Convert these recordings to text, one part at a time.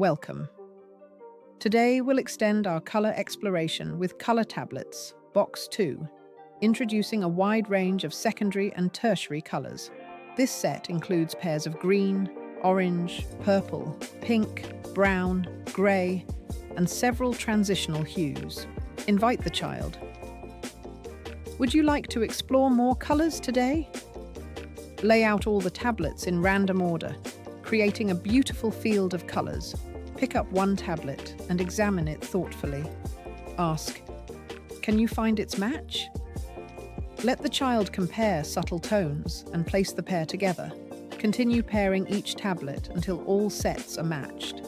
Welcome. Today we'll extend our color exploration with color tablets, Box 2, introducing a wide range of secondary and tertiary colors. This set includes pairs of green, orange, purple, pink, brown, grey, and several transitional hues. Invite the child. Would you like to explore more colors today? Lay out all the tablets in random order, creating a beautiful field of colors. Pick up one tablet and examine it thoughtfully. Ask, can you find its match? Let the child compare subtle tones and place the pair together. Continue pairing each tablet until all sets are matched.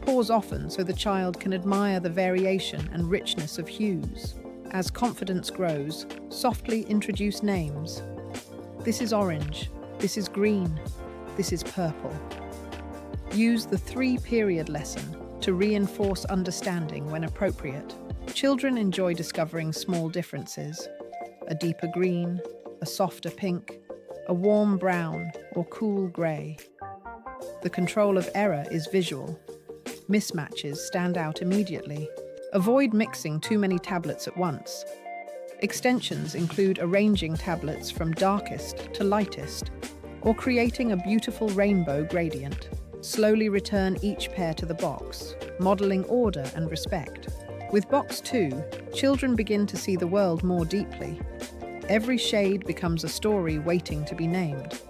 Pause often so the child can admire the variation and richness of hues. As confidence grows, softly introduce names. This is orange, this is green, this is purple. Use the 3-period lesson to reinforce understanding when appropriate. Children enjoy discovering small differences: a deeper green, a softer pink, a warm brown, or cool grey. The control of error is visual. Mismatches stand out immediately. Avoid mixing too many tablets at once. Extensions include arranging tablets from darkest to lightest, or creating a beautiful rainbow gradient. Slowly return each pair to the box, modeling order and respect. With Box 2, children begin to see the world more deeply. Every shade becomes a story waiting to be named.